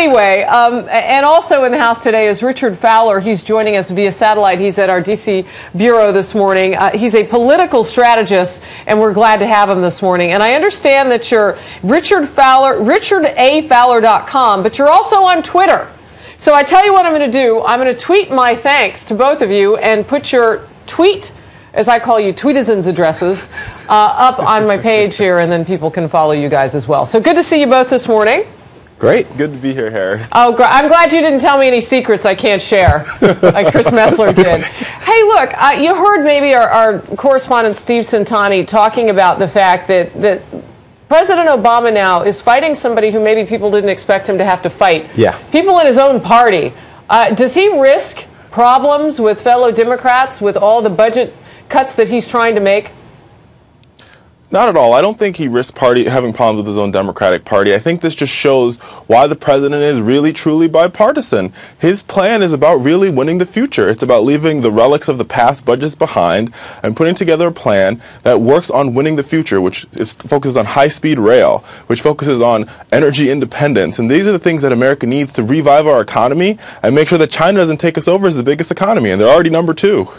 anyway, and also in the House today is Richard Fowler. He's joining us via satellite. He's at our D.C. bureau this morning. He's a political strategist, and we're glad to have him this morning. And I understand that you're Richard Fowler, richardafowler.com, but you're also on Twitter. So I tell you what I'm going to do. I'm going to tweet my thanks to both of you and put your tweet, as I call you, tweetizens addresses, up on my page here, and then people can follow you guys as well. So good to see you both this morning. Great. Good to be here, Harris. Oh, I'm glad you didn't tell me any secrets I can't share, like Chris Messler did. Hey, look, you heard maybe our correspondent Steve Centani talking about the fact that President Obama now is fighting somebody who maybe people didn't expect him to have to fight. Yeah. People in his own party. Does he risk problems with fellow Democrats with all the budget cuts that he's trying to make? Not at all. I don't think he risks having problems with his own Democratic Party. I think this just shows why the president is really, truly bipartisan. His plan is about really winning the future. It's about leaving the relics of the past budgets behind and putting together a plan that works on winning the future, which focuses on high-speed rail, which focuses on energy independence. And these are the things that America needs to revive our economy and make sure that China doesn't take us over as the biggest economy. And they're already number 2.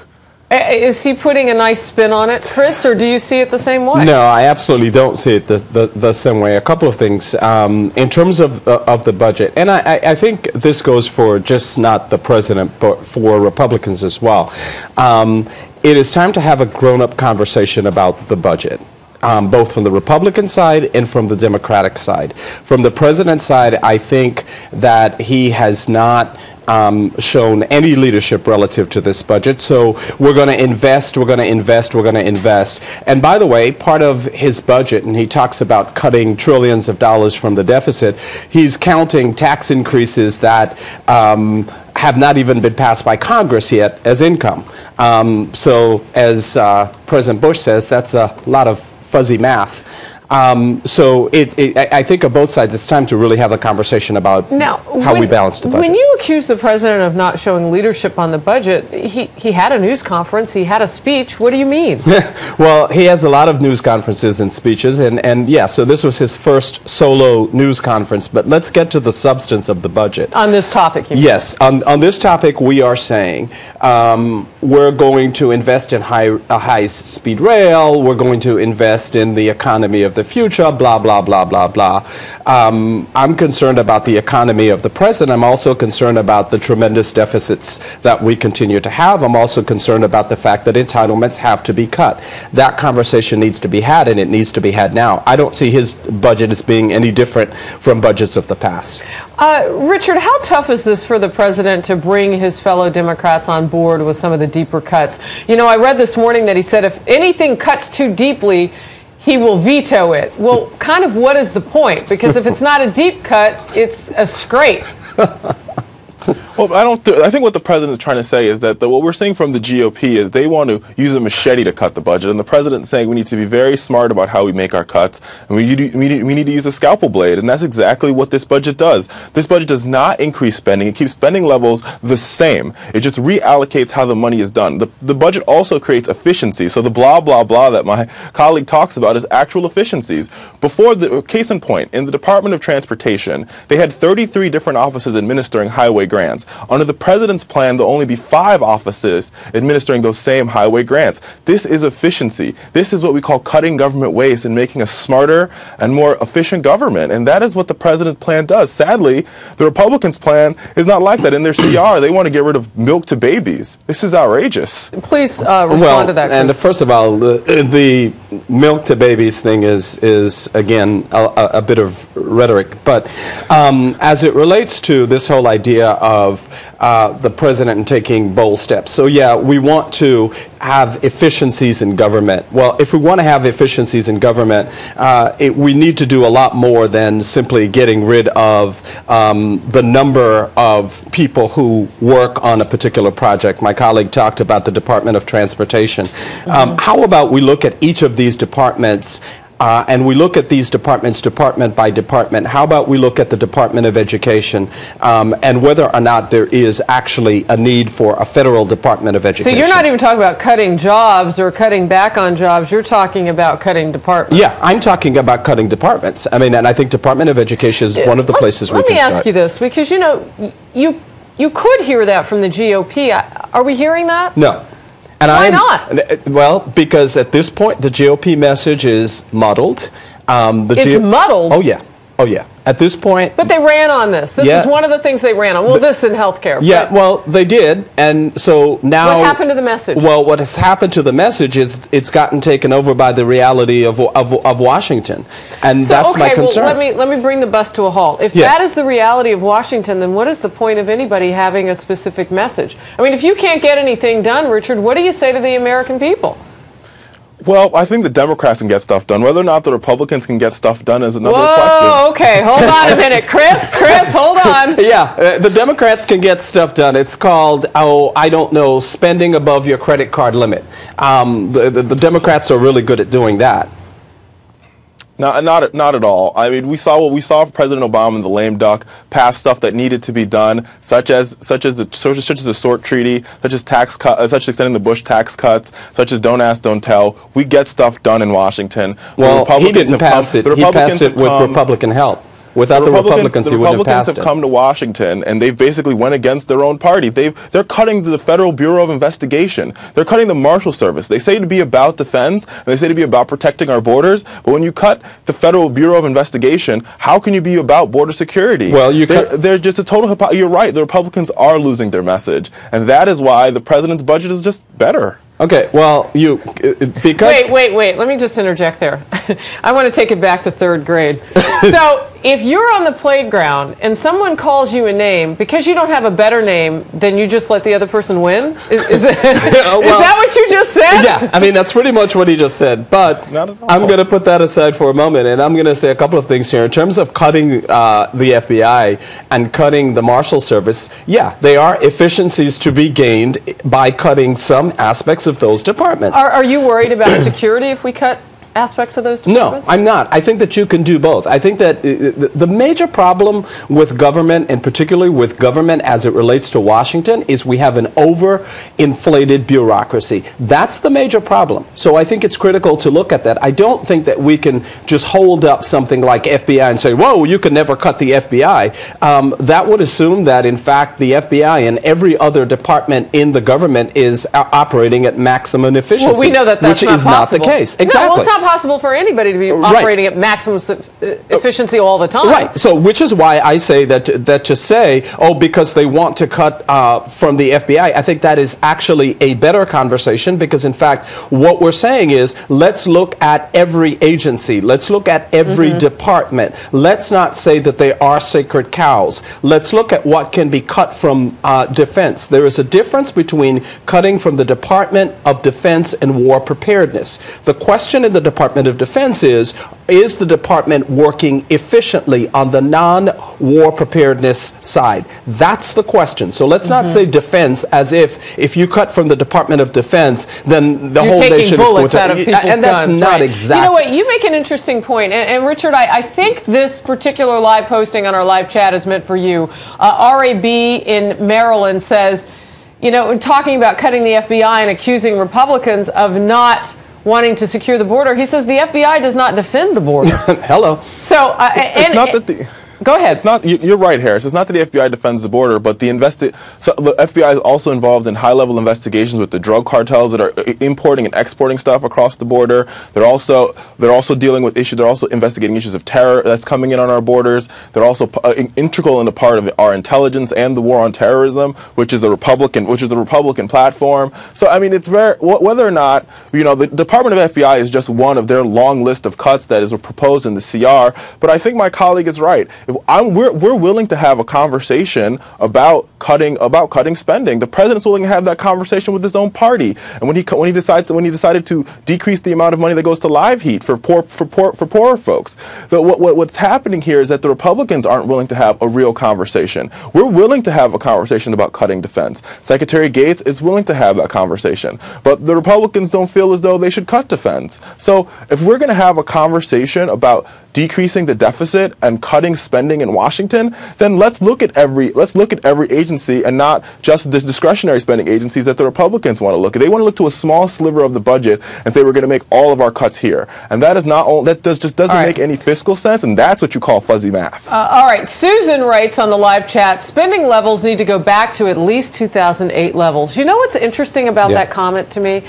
Is he putting a nice spin on it, Chris, or do you see it the same way? No, I absolutely don't see it the same way. A couple of things. In terms of the budget, and I think this goes for just not the president, but for Republicans as well. It is time to have a grown-up conversation about the budget. Both from the Republican side and from the Democratic side. From the president's side, I think that he has not shown any leadership relative to this budget. So we're going to invest, we're going to invest, we're going to invest. And by the way, part of his budget, and he talks about cutting trillions of dollars from the deficit, he's counting tax increases that have not even been passed by Congress yet as income. So as President Bush says, that's a lot of fuzzy math. So I think on both sides, it's time to really have a conversation about how we balance the budget. When you accuse the president of not showing leadership on the budget, he had a news conference, he had a speech. What do you mean? Well, he has a lot of news conferences and speeches, and yeah, so this was his first solo news conference. But let's get to the substance of the budget. On this topic, you mean? Yes, on this topic, we are saying we're going to invest in high-speed rail, we're going to invest in the economy of the future, blah, blah, blah, blah, blah. I'm concerned about the economy of the present. I'm also concerned about the tremendous deficits that we continue to have. I'm also concerned about the fact that entitlements have to be cut. That conversation needs to be had, and it needs to be had now. I don't see his budget as being any different from budgets of the past. Richard, how tough is this for the president to bring his fellow Democrats on board with some of the deeper cuts? You know, I read this morning that he said if anything cuts too deeply, he will veto it. Well, kind of what is the point? Because if it's not a deep cut, it's a scrape. Well, I think what the president is trying to say is that what we're seeing from the GOP is they want to use a machete to cut the budget, and the president is saying we need to be very smart about how we make our cuts, and we need to use a scalpel blade, and that's exactly what this budget does. This budget does not increase spending. It keeps spending levels the same. It just reallocates how the money is done. The budget also creates efficiency, so the blah, blah, blah that my colleague talks about is actual efficiencies. Before, case in point, in the Department of Transportation, they had 33 different offices administering highway grants. Under the president's plan, there'll only be 5 offices administering those same highway grants. This is efficiency. This is what we call cutting government waste and making a smarter and more efficient government. And that is what the president's plan does. Sadly, the Republicans' plan is not like that. In their CR, they want to get rid of milk to babies. This is outrageous. Please respond to that, Chris. And first of all, the milk to babies thing is again, a bit of rhetoric. But as it relates to this whole idea of the president taking bold steps. So yeah, we want to have efficiencies in government. Well, if we want to have efficiencies in government, we need to do a lot more than simply getting rid of the number of people who work on a particular project. My colleague talked about the Department of Transportation. How about we look at each of these departments and we look at these departments department by department, how about we look at the Department of Education and whether or not there is actually a need for a federal Department of Education. So you're not even talking about cutting jobs or cutting back on jobs. You're talking about cutting departments. Yeah, I'm talking about cutting departments. I mean, and I think Department of Education is one of the places we can start. Let me ask you this, because, you know, you could hear that from the GOP. Are we hearing that? No. And why not? Well, because at this point, the GOP message is muddled. It's muddled? Oh, yeah. Oh, yeah. At this point... But they ran on this. This is one of the things they ran on. Well, this in healthcare. Yeah, well, they did. And so now... What happened to the message? Well, what has happened to the message is it's gotten taken over by the reality of Washington. And that's my concern. Well, let me bring the bus to a halt. If that is the reality of Washington, then what is the point of anybody having a specific message? I mean, if you can't get anything done, Richard, what do you say to the American people? Well, I think the Democrats can get stuff done. Whether or not the Republicans can get stuff done is another question. Whoa, okay, hold on a minute. Chris, hold on. Yeah, the Democrats can get stuff done. It's called, I don't know, spending above your credit card limit. The Democrats are really good at doing that. Not at all. I mean, we saw what we saw from President Obama and the lame duck pass stuff that needed to be done, such as the SORT treaty, such as extending the Bush tax cuts, such as Don't Ask, Don't Tell. We get stuff done in Washington. Well, he didn't pass it. He passed it with Republican help. Without the Republicans, he wouldn't have passed it. The Republicans have come to Washington, and they've basically went against their own party. They're cutting the Federal Bureau of Investigation. They're cutting the Marshal Service. They say to be about defense, and they say to be about protecting our borders, but when you cut the Federal Bureau of Investigation, how can you be about border security? Well, they're just a total hypocrisy. You're right. The Republicans are losing their message, and that is why the president's budget is just better. Okay, well, because... Wait, let me just interject there. I want to take it back to third grade. So, if you're on the playground and someone calls you a name, because you don't have a better name, then you just let the other person win? Is that what you just said? Yeah, I mean, that's pretty much what he just said. But I'm going to put that aside for a moment, and I'm going to say a couple of things here. In terms of cutting the FBI and cutting the Marshal Service, yeah, there are efficiencies to be gained by cutting some aspects of those departments. Are you worried about security if we cut aspects of those departments? No, I'm not. I think that you can do both. I think that the major problem with government, and particularly with government as it relates to Washington, is we have an overinflated bureaucracy. That's the major problem. So I think it's critical to look at that. I don't think that we can just hold up something like FBI and say, whoa, you can never cut the FBI. That would assume that, in fact, the FBI and every other department in the government is operating at maximum efficiency. Well, we know that that's which is not the case. Exactly. No, well, it's not possible for anybody to be operating at maximum efficiency all the time. Right. So, which is why I say that to say, oh, because they want to cut from the FBI, I think that is actually a better conversation, because in fact, what we're saying is, let's look at every agency. Let's look at every department. Let's not say that they are sacred cows. Let's look at what can be cut from defense. There is a difference between cutting from the Department of Defense and war preparedness. The question in the Department of Defense is the department working efficiently on the non-war preparedness side? That's the question. So let's not say defense as if you cut from the Department of Defense, then the whole nation is going to... Out of people's and that's guns, not exactly... You know what? You make an interesting point. And Richard, I think this particular live posting on our live chat is meant for you. RAB in Maryland says, you know, talking about cutting the FBI and accusing Republicans of not wanting to secure the border, he says the FBI does not defend the border. Hello. So, go ahead. It's not. You're right, Harris. It's not that the FBI defends the border, but the FBI is also involved in high-level investigations with the drug cartels that are importing and exporting stuff across the border. They're also dealing with issues. They're also investigating issues of terror that's coming in on our borders. They're also integral in a part of our intelligence and the war on terrorism, which is a Republican platform. So I mean, it's very whether or not the Department of FBI is just one of their long list of cuts that is proposed in the CR. But I think my colleague is right. we're willing to have a conversation about cutting spending. The president's willing to have that conversation with his own party. And when he decided to decrease the amount of money that goes to live heat for poorer folks, what's happening here is that the Republicans aren't willing to have a real conversation. We're willing to have a conversation about cutting defense. Secretary Gates is willing to have that conversation, but the Republicans don't feel as though they should cut defense. So if we're going to have a conversation about decreasing the deficit and cutting spending in Washington, then let's look at every agency and not just the discretionary spending agencies that the Republicans want to look at. They want to look to a small sliver of the budget and say we're going to make all of our cuts here, and that is not all. That just doesn't make any fiscal sense, and that's what you call fuzzy math. All right, Susan writes on the live chat: spending levels need to go back to at least 2008 levels. You know what's interesting about that comment to me?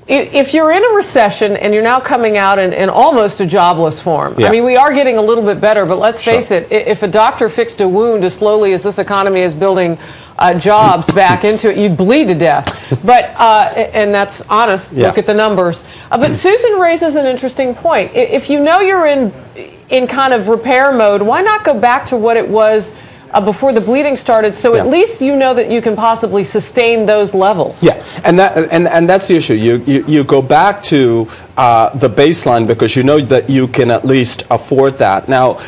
If you're in a recession and you're now coming out in almost a jobless form, I mean, we are getting a little bit better, but let's face it, if a doctor fixed a wound as slowly as this economy is building jobs back into it, you'd bleed to death. But, and that's honest, look at the numbers. But Susan raises an interesting point. If you know you're in kind of repair mode, why not go back to what it was before the bleeding started, so at least you know that you can possibly sustain those levels. Yeah, and that's the issue. You go back to the baseline because you know that you can at least afford that. Now,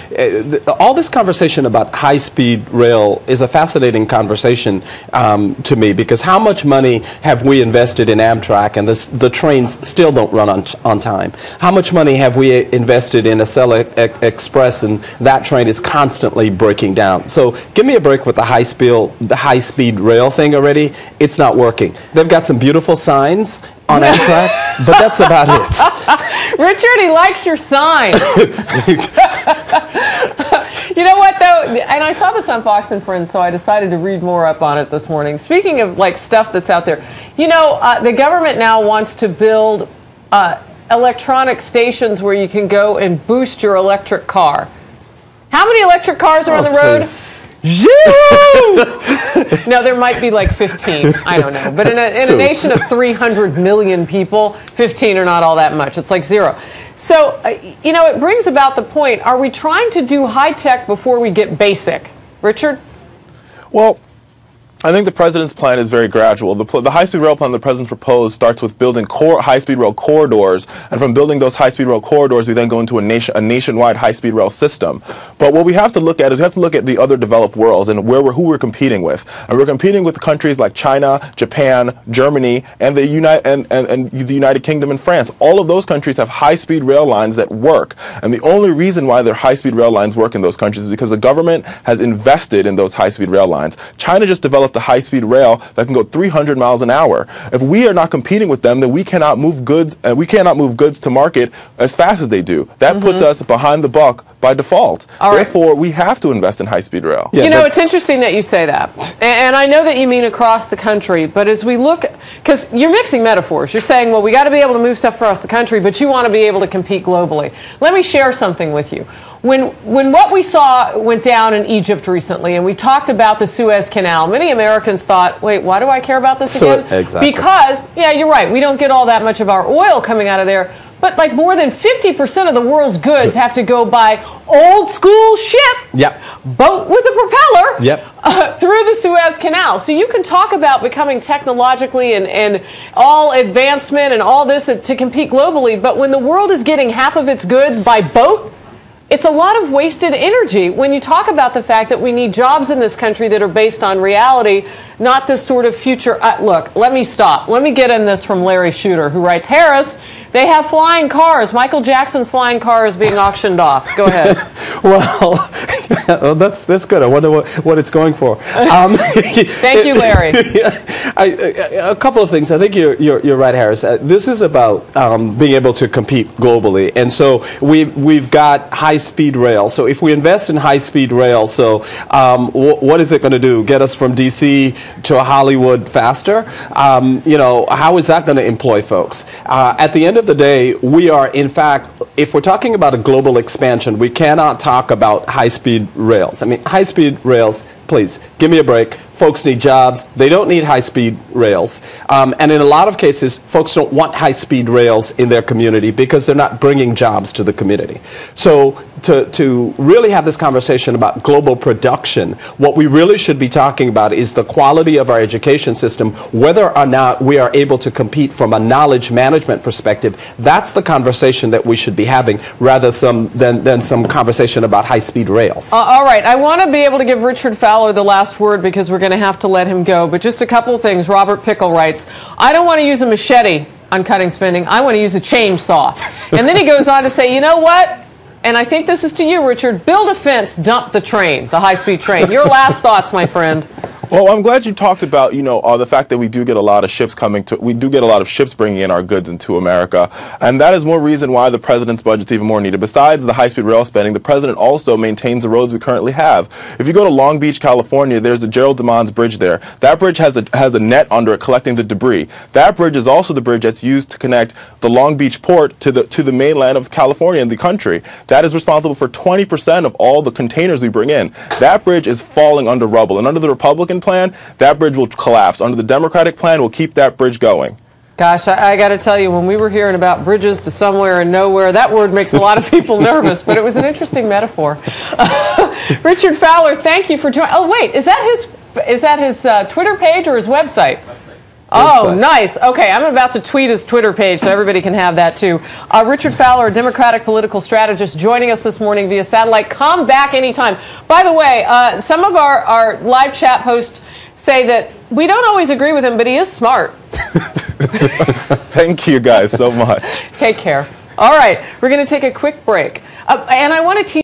all this conversation about high-speed rail is a fascinating conversation to me, because how much money have we invested in Amtrak and the trains still don't run on time? How much money have we invested in Acela Express and that train is constantly breaking down? So give me a break with the high-speed rail thing already. It's not working. They've got some beautiful signs on Amtrak, but that's about it. Richard, he likes your sign. You know what, though? And I saw this on Fox and Friends, so I decided to read more up on it this morning. Speaking of, like, stuff that's out there, you know, the government now wants to build electronic stations where you can go and boost your electric car. How many electric cars are on the road? Please. No, there might be like 15. I don't know. But in a nation of 300 million people, 15 are not all that much. It's like zero. So, you know, it brings about the point, are we trying to do high-tech before we get basic? Richard? Well, I think the president's plan is very gradual. The high-speed rail plan the president proposed starts with building high-speed rail corridors, and from building those high-speed rail corridors, we then go into a nationwide high-speed rail system. But what we have to look at is we have to look at the other developed worlds and who we're competing with. And we're competing with countries like China, Japan, Germany, and the United Kingdom and France. All of those countries have high-speed rail lines that work. And the only reason why their high-speed rail lines work in those countries is because the government has invested in those high-speed rail lines. China just developed a high-speed rail that can go 300 miles an hour. If we are not competing with them, then we cannot move goods to market as fast as they do. That puts us behind the buck by default. Therefore, we have to invest in high-speed rail. Yeah, you know, it's interesting that you say that. And I know that you mean across the country, but as we look, because you're mixing metaphors. You're saying, well, we got to be able to move stuff across the country, but you want to be able to compete globally. Let me share something with you. When what we saw went down in Egypt recently, and we talked about the Suez Canal, many Americans thought, wait, why do I care about this again? Exactly. Because, yeah, you're right, we don't get all that much of our oil coming out of there, but like more than 50% of the world's goods have to go by old school ship, boat with a propeller, through the Suez Canal. So you can talk about becoming technologically and all advancement and all this to compete globally, but when the world is getting half of its goods by boat, it's a lot of wasted energy when you talk about the fact that we need jobs in this country that are based on reality, not this sort of future. Look, let me stop. Let me get in this from Larry Shooter, who writes, Harris, they have flying cars. Michael Jackson's flying car is being auctioned off. Go ahead. Well, that's good. I wonder what it's going for. Thank you, Larry. A couple of things. I think you're right, Harris. This is about being able to compete globally, and so we've got high-speed rail. So if we invest in high-speed rail, so what is it going to do? Get us from D.C. to Hollywood faster? You know, how is that going to employ folks? At the end of the day, we are, in fact, if we're talking about a global expansion, we cannot talk about high-speed rails. I mean, high-speed rails, please, give me a break. folks need jobs. They don't need high-speed rails. And in a lot of cases, folks don't want high-speed rails in their community because they're not bringing jobs to the community. So to really have this conversation about global production, what we really should be talking about is the quality of our education system, whether or not we are able to compete from a knowledge management perspective. That's the conversation that we should be having rather than some conversation about high-speed rails. All right. I want to be able to give Richard Fowler the last word because we're going to have to let him go. But just a couple of things. Robert Pickle writes, I don't want to use a machete on cutting spending. I want to use a chainsaw. And then he goes on to say, you know what? And I think this is to you, Richard. Build a fence, dump the train, the high-speed train. Your last thoughts, my friend. Well, I'm glad you talked about, the fact that we do get a lot of ships bringing in our goods into America. And that is more reason why the president's budget's even more needed. Besides the high-speed rail spending, the president also maintains the roads we currently have. If you go to Long Beach, California, there's the Gerald DeMons Bridge there. That bridge has a net under it collecting the debris. That bridge is also the bridge that's used to connect the Long Beach port to the mainland of California and the country. That is responsible for 20% of all the containers we bring in. That bridge is falling under rubble. And under the Republican plan, that bridge will collapse. Under the Democratic plan, we'll keep that bridge going. Gosh, I got to tell you, when we were hearing about bridges to somewhere and nowhere, that word makes a lot of people nervous, but it was an interesting metaphor. Richard Fowler, thank you for joining. Oh, wait, is that his Twitter page or his website? Oh, nice. Okay, I'm about to tweet his Twitter page so everybody can have that too. Richard Fowler, a Democratic political strategist, joining us this morning via satellite. Come back anytime. By the way, some of our live chat hosts say that we don't always agree with him, but he is smart. Thank you guys so much. Take care. All right, we're going to take a quick break. And I want to teach